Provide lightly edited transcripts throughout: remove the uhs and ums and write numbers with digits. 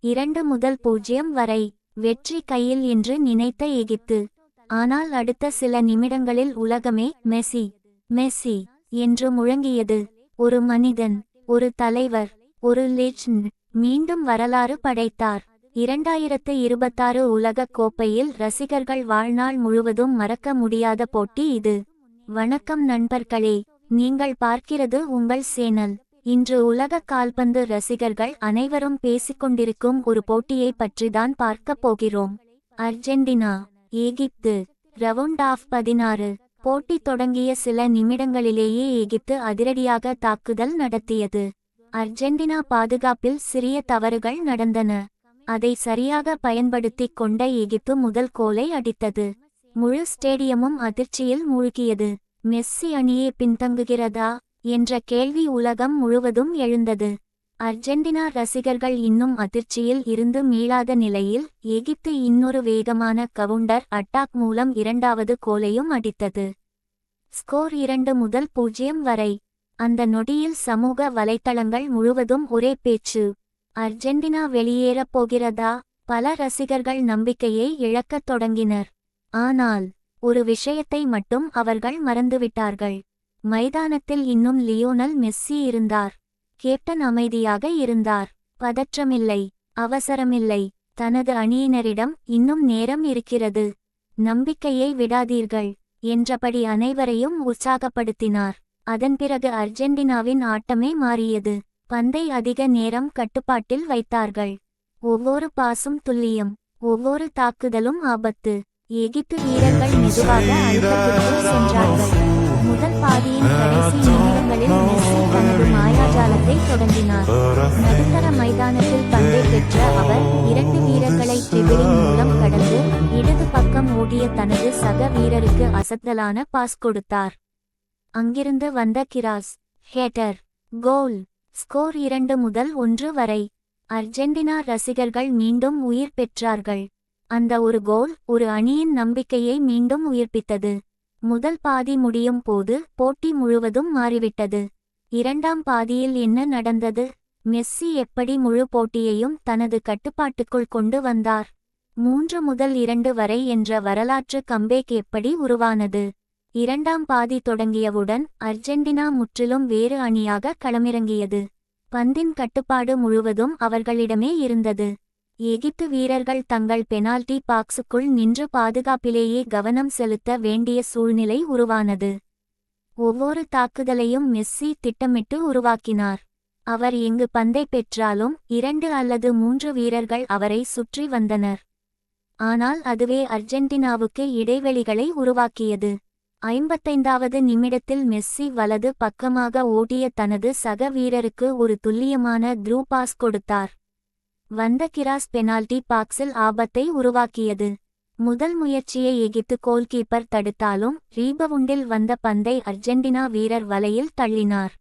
2-0 வரை வெற்றி கையில் என்று நினைத்த எகிப்து. ஆனால் அடுத்த சில நிமிடங்களில் உலகமே மெஸ்ஸி மெஸ்ஸி என்று முழங்கியது. ஒரு மனிதன், ஒரு தலைவர், ஒரு லெஜண்ட் மீண்டும் வரலாறு படைத்தார். 2026 உலகக் கோப்பையில் ரசிகர்கள் வாழ்நாள் முழுவதும் மறக்க முடியாத போட்டி இது. வணக்கம் நண்பர்களே, நீங்கள் பார்க்கிறது உங்கள் சேனல். இன்று உலக கால்பந்து ரசிகர்கள் அனைவரும் பேசிக்கொண்டிருக்கும் ஒரு போட்டியை பற்றிதான் பார்க்கப் போகிறோம். Argentina Egypt round of 16. போட்டி தொடங்கிய சில நிமிடங்களிலேயே எகிப்து அதிரடியாக தாக்குதல் நடத்தியது. அர்ஜென்டினா பாதுகாப்பில் சிறிய தவறுகள் நடந்தன. அதை சரியாக பயன்படுத்திக் கொண்ட எகிப்து முதல் கோலை அடித்தது. முழு ஸ்டேடியமும் அதிர்ச்சியில் மூழ்கியது. மெஸ்ஸி அணியே பின்தங்குகிறதா என்ற கேள்வி உலகம் முழுவதும் எழுந்தது. அர்ஜென்டினா ரசிகர்கள் இன்னும் அதிர்ச்சியில் இருந்து மீளாத நிலையில் எகிப்து இன்னொரு வேகமான கவுண்டர் அட்டாக் மூலம் இரண்டாவது கோலையும் அடித்தது. ஸ்கோர் 2-0 வரை. அந்த நொடியில் சமூக வலைத்தளங்கள் முழுவதும் ஒரே பேச்சு. அர்ஜென்டினா வெளியேறப் போகிறதா? பல ரசிகர்கள் நம்பிக்கையை இழக்கத் தொடங்கினர். ஆனால் ஒரு விஷயத்தை மட்டும் அவர்கள் மறந்துவிட்டார்கள். மைதானத்தில் இன்னும் லியோனல் மெஸ்ஸி இருந்தார். கேப்டன் அமைதியாக இருந்தார். பதற்றமில்லை, அவசரமில்லை. தனது அணியினரிடம் இன்னும் நேரம் இருக்கிறது, நம்பிக்கையை விடாதீர்கள் என்றபடி அனைவரையும் உற்சாகப்படுத்தினார். அதன் பிறகு அர்ஜென்டினாவின் ஆட்டமே மாறியது. பந்தை அதிக நேரம் கட்டுப்பாட்டில் வைத்தார்கள். ஒவ்வொரு பாசும் துல்லியம், ஒவ்வொரு தாக்குதலும் ஆபத்து. எகிப்து வீரர்கள் மெதுவாக அழுத்தத்திற்குள் சென்றார்கள். முதல் பாதியின் கடைசி நிமிடங்களில் மெஸ்ஸி தனது மாயாஜாலத்தை தொடங்கினார். நடுத்தர மைதானத்தில் பந்தை பெற்ற அவர் 2 வீரர்களை ட்ரிபிளிங் மூலம் கடந்து இடது பக்கம் ஓடிய தனது சக வீரருக்கு அசத்தலான பாஸ் கொடுத்தார். அங்கிருந்து வந்த கிராஸ் ஹேட்டர் கோல். ஸ்கோர் 2-1 வரை. அர்ஜென்டினா ரசிகர்கள் மீண்டும் உயிர் பெற்றார்கள். அந்த ஒரு கோல் ஒரு அணியின் நம்பிக்கையை மீண்டும் உயிர்ப்பித்தது. முதல் பாதி முடியும் போது போட்டி முழுவதும் மாறிவிட்டது. இரண்டாம் பாதியில் என்ன நடந்தது? மெஸ்ஸி எப்படி முழு போட்டியையும் தனது கட்டுப்பாட்டுக்குள் கொண்டு வந்தார்? 3-2 வரை என்ற வரலாற்று கம்பேக் எப்படி உருவானது? இரண்டாம் பாதி தொடங்கியவுடன் அர்ஜென்டினா முற்றிலும் வேறு அணியாக களமிறங்கியது. பந்தின் கட்டுப்பாடு முழுவதும் அவர்களிடமே இருந்தது. எகிப்து வீரர்கள் தங்கள் பெனால்டி பாக்ஸுக்குள் நின்று பாதுகாப்பிலேயே கவனம் செலுத்த வேண்டிய சூழ்நிலை உருவானது. ஒவ்வொரு தாக்குதலையும் மெஸ்ஸி திட்டமிட்டு உருவாக்கினார். அவர் எங்கு பந்தை பெற்றாலும் 2 அல்லது 3 வீரர்கள் அவரை சுற்றி வந்தனர். ஆனால் அதுவே அர்ஜென்டினாவுக்கு இடைவெளிகளை உருவாக்கியது. 55வது நிமிடத்தில் மெஸ்ஸி வலது பக்கமாக ஓடிய தனது சக வீரருக்கு ஒரு துல்லியமான த்ரூ பாஸ் கொடுத்தார். வந்த கிராஸ் பெனால்டி பாக்ஸில் ஆபத்தை உருவாக்கியது. முதல் முயற்சியை எகிப்து கோல்கீப்பர் தடுத்தாலும் ரீபவுண்டில் வந்த பந்தை அர்ஜென்டினா வீரர் வலையில் தள்ளினார்.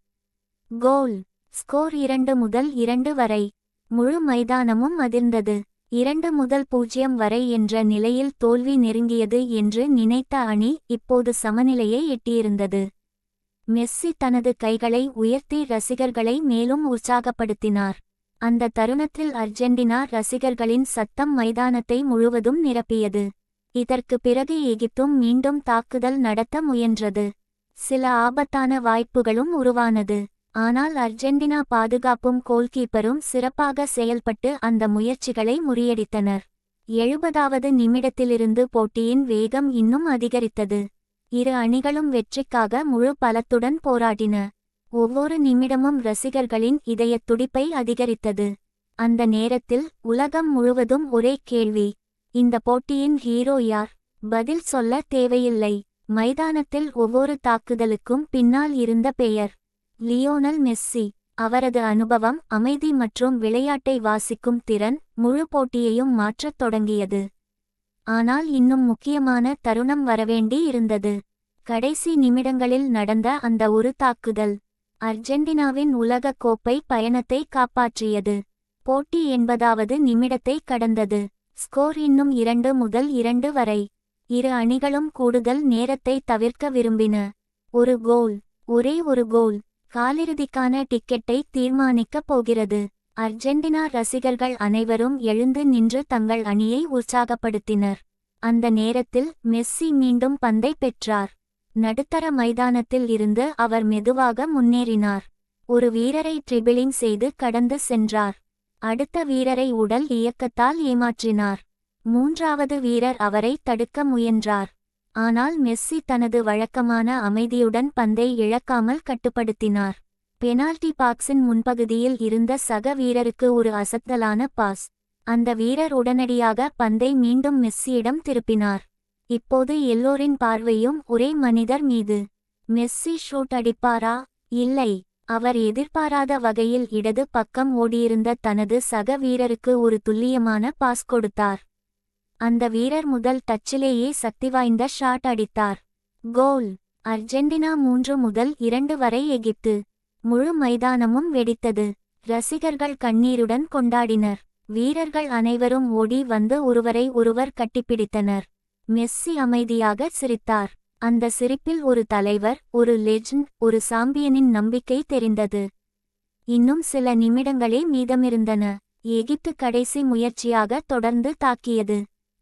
கோல். ஸ்கோர் 2-2 வரை. முழு மைதானமும் அதிர்ந்தது. 2-0 வரை என்ற நிலையில் தோல்வி நெருங்கியது என்று நினைத்த அணி இப்போது சமநிலையை எட்டியிருந்தது. மெஸ்ஸி தனது கைகளை உயர்த்தி ரசிகர்களை மேலும் உற்சாகப்படுத்தினார். அந்த தருணத்தில் அர்ஜென்டினா ரசிகர்களின் சத்தம் மைதானத்தை முழுவதும் நிரப்பியது. இதற்கு பிறகு எகிப்தும் மீண்டும் தாக்குதல் நடத்த முயன்றது. சில ஆபத்தான வாய்ப்புகளும் உருவானது. ஆனால் அர்ஜென்டினா பாதுகாப்பும் கோல்கீப்பரும் சிறப்பாக செயல்பட்டு அந்த முயற்சிகளை முறியடித்தனர். 70வது நிமிடத்திலிருந்து போட்டியின் வேகம் இன்னும் அதிகரித்தது. இரு அணிகளும் வெற்றிக்காக முழு பலத்துடன் போராடின. ஒவ்வொரு நிமிடமும் ரசிகர்களின் இதயத் துடிப்பை அதிகரித்தது. அந்த நேரத்தில் உலகம் முழுவதும் ஒரே கேள்வி, இந்த போட்டியின் ஹீரோ யார்? பதில் சொல்ல தேவையில்லை. மைதானத்தில் ஒவ்வொரு தாக்குதலுக்கும் பின்னால் இருந்த பெயர் லியோனல் மெஸ்ஸி. அவரது அனுபவம், அமைதி மற்றும் விளையாட்டை வாசிக்கும் திறன் முழு போட்டியையும் மாற்றத் தொடங்கியது. ஆனால் இன்னும் முக்கியமான தருணம் வரவேண்டி இருந்தது. கடைசி நிமிடங்களில் நடந்த அந்த ஒரு தாக்குதல் அர்ஜென்டினாவின் உலகக் கோப்பை பயணத்தை காப்பாற்றியது. போட்டி 80வது நிமிடத்தை கடந்தது. ஸ்கோர் இன்னும் 2-2 வரை. இரு அணிகளும் கூடுதல் நேரத்தை தவிர்க்க விரும்பின. ஒரு கோல், ஒரே ஒரு கோல் காலிறுதிக்கான டிக்கெட்டை தீர்மானிக்கப் போகிறது. அர்ஜென்டினா ரசிகர்கள் அனைவரும் எழுந்து நின்று தங்கள் அணியை உற்சாகப்படுத்தினர். அந்த நேரத்தில் மெஸ்ஸி மீண்டும் பந்தை பெற்றார். நடுத்தர மைதானத்தில் இருந்து அவர் மெதுவாக முன்னேறினார். ஒரு வீரரை ட்ரிபிளிங் செய்து கடந்து சென்றார். அடுத்த வீரரை உடல் இயக்கத்தால் ஏமாற்றினார். மூன்றாவது வீரர் அவரை தடுக்க முயன்றார். ஆனால் மெஸ்ஸி தனது வழக்கமான அமைதியுடன் பந்தை இழக்காமல் கட்டுப்படுத்தினார். பெனால்டி பாக்ஸின் முன்பகுதியில் இருந்த சக வீரருக்கு ஒரு அசத்தலான பாஸ். அந்த வீரர் உடனடியாக பந்தை மீண்டும் மெஸ்ஸியிடம் திருப்பினார். இப்போது எல்லோரின் பார்வையும் ஒரே மனிதர் மீது. மெஸ்ஸி ஷூட் அடிப்பாரா? இல்லை. அவர் எதிர்பாராத வகையில் இடது பக்கம் ஓடியிருந்த தனது சக வீரருக்கு ஒரு துல்லியமான பாஸ் கொடுத்தார். அந்த வீரர் முதல் டச்சிலேயே சக்திவாய்ந்த ஷாட் அடித்தார். கோல்! அர்ஜென்டினா 3-2 வரை எகிப்து. முழு மைதானமும் வெடித்தது. ரசிகர்கள் கண்ணீருடன் கொண்டாடினர். வீரர்கள் அனைவரும் ஓடி வந்து ஒருவரை ஒருவர் கட்டிப்பிடித்தனர். மெஸ்ஸி அமைதியாக சிரித்தார். அந்த சிரிப்பில் ஒரு தலைவர், ஒரு லெஜண்ட், ஒரு சாம்பியனின் நம்பிக்கை தெரிந்தது. இன்னும் சில நிமிடங்களே மீதமிருந்தன. எகிப்து கடைசி முயற்சியாக தொடர்ந்து தாக்கியது.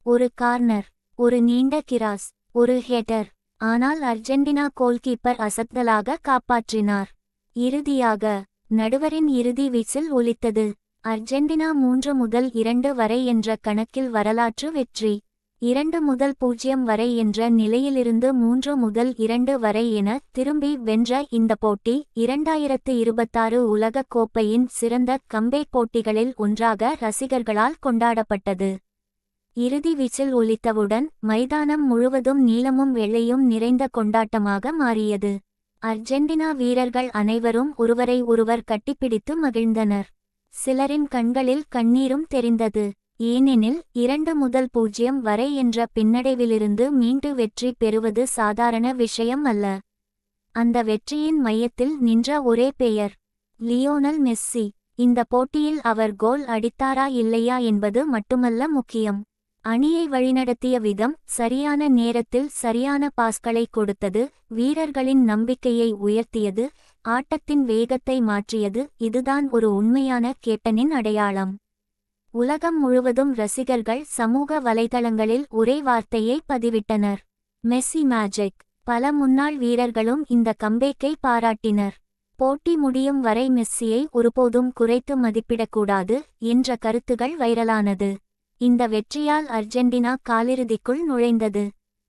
ஒரு கார்னர், ஒரு நீண்ட கிராஸ், ஒரு ஹெடர். ஆனால் அர்ஜென்டினா கோல்கீப்பர் அசத்தலாக காப்பாற்றினார். இறுதியாக நடுவரின் இறுதி விசில் ஒலித்தது. அர்ஜென்டினா 3-2 வரை என்ற கணக்கில் வரலாற்று வெற்றி. 2-0 வரை என்ற நிலையிலிருந்து 3-2 வரை என திரும்பி வென்ற இந்த போட்டி 2026 உலகக் கோப்பையின் சிறந்த கம்பேக் போட்டிகளில் ஒன்றாக ரசிகர்களால் கொண்டாடப்பட்டது. இறுதி விசில் ஒலித்தவுடன் மைதானம் முழுவதும் நீலமும் வெள்ளையும் நிறைந்த கொண்டாட்டமாக மாறியது. அர்ஜென்டினா வீரர்கள் அனைவரும் ஒருவரை ஒருவர் கட்டிப்பிடித்து மகிழ்ந்தனர். சிலரின் கண்களில் கண்ணீரும் தெரிந்தது. ஏனெனில் 2-0 வரை என்ற பின்னடைவிலிருந்து மீண்டு வெற்றி பெறுவது சாதாரண விஷயம் அல்ல. அந்த வெற்றியின் மையத்தில் நின்ற ஒரே பெயர் லியோனல் மெஸ்ஸி. இந்த போட்டியில் அவர் கோல் அடித்தாரா இல்லையா என்பது மட்டுமல்ல முக்கியம். அணியை வழிநடத்திய விதம், சரியான நேரத்தில் சரியான பாஸ்களை கொடுத்தது, வீரர்களின் நம்பிக்கையை உயர்த்தியது, ஆட்டத்தின் வேகத்தை மாற்றியது. இதுதான் ஒரு உண்மையான கேப்டனின் அடையாளம். உலகம் முழுவதும் ரசிகர்கள் சமூக வலைதளங்களில் ஒரே வார்த்தையை பதிவிட்டனர்: மெஸ்ஸி மேஜிக். பல முன்னாள் வீரர்களும் இந்த கம்பேக்கை பாராட்டினர். போட்டி முடியும் வரை மெஸ்ஸியை ஒருபோதும் குறைத்து மதிப்பிடக்கூடாது என்ற கருத்துகள் வைரலானது. இந்த வெற்றியால் அர்ஜென்டினா காலிறுதிக்குள் நுழைந்தது.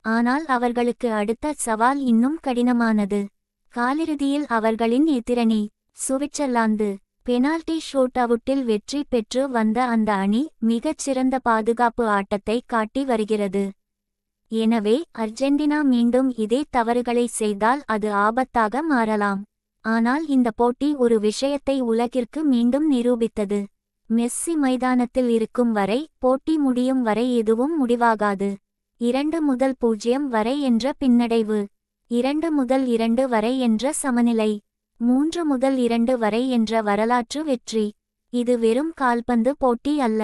ஆனால் அவர்களுக்கு அடுத்த சவால் இன்னும் கடினமானது. காலிறுதியில் அவர்களின் எதிரணி சுவிட்சர்லாந்து. பெனால்டி ஷூட் அவுட்டில் வெற்றி பெற்று வந்த அந்த அணி மிகச் சிறந்த பாதுகாப்பு ஆட்டத்தை காட்டி வருகிறது. எனவே அர்ஜென்டினா மீண்டும் இதே தவறுகளை செய்தால் அது ஆபத்தாக மாறலாம். ஆனால் இந்த போட்டி ஒரு விஷயத்தை உலகிற்கு மீண்டும் நிரூபித்தது: மெஸ்ஸி மைதானத்தில் இருக்கும் வரை, போட்டி முடியும் வரை எதுவும் முடிவாகாது. 2-0 வரை என்ற பின்னடைவு, 2-2 வரை என்ற சமநிலை, 3-2 வரை என்ற வரலாற்று வெற்றி. இது வெறும் கால்பந்து போட்டி அல்ல.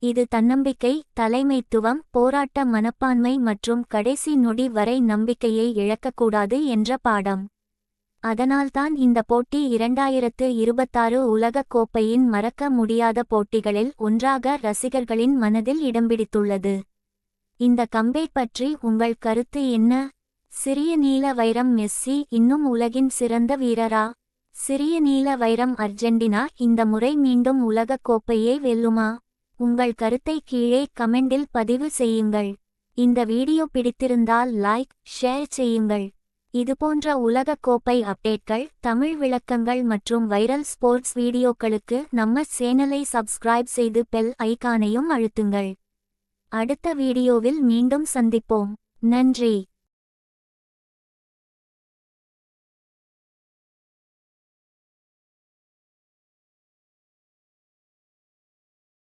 இது தன்னம்பிக்கை, தலைமைத்துவம், போராட்ட மனப்பான்மை மற்றும் கடைசி நொடி வரை நம்பிக்கையை இழக்கக்கூடாது என்ற பாடம். அதனால்தான் இந்த போட்டி 2026 உலகக் கோப்பையின் மறக்க முடியாத போட்டிகளில் ஒன்றாக ரசிகர்களின் மனதில் இடம்பிடித்துள்ளது. இந்த கம்பேக் பற்றி உங்கள் கருத்து என்ன? சிறிய நீல வைரம் மெஸ்ஸி இன்னும் உலகின் சிறந்த வீரரா? சிறிய நீல வைரம் அர்ஜென்டினா இந்த முறை மீண்டும் உலகக் கோப்பையை வெல்லுமா? உங்கள் கருத்தை கீழே கமெண்டில் பதிவு செய்யுங்கள். இந்த வீடியோ பிடித்திருந்தால் லைக், ஷேர் செய்யுங்கள். இதுபோன்ற உலகக் கோப்பை அப்டேட்கள், தமிழ் விளக்கங்கள் மற்றும் வைரல் ஸ்போர்ட்ஸ் வீடியோக்களுக்கு நம்ம சேனலை சப்ஸ்கிரைப் செய்து பெல் ஐகானையும் அழுத்துங்கள். அடுத்த வீடியோவில் மீண்டும் சந்திப்போம். நன்றி.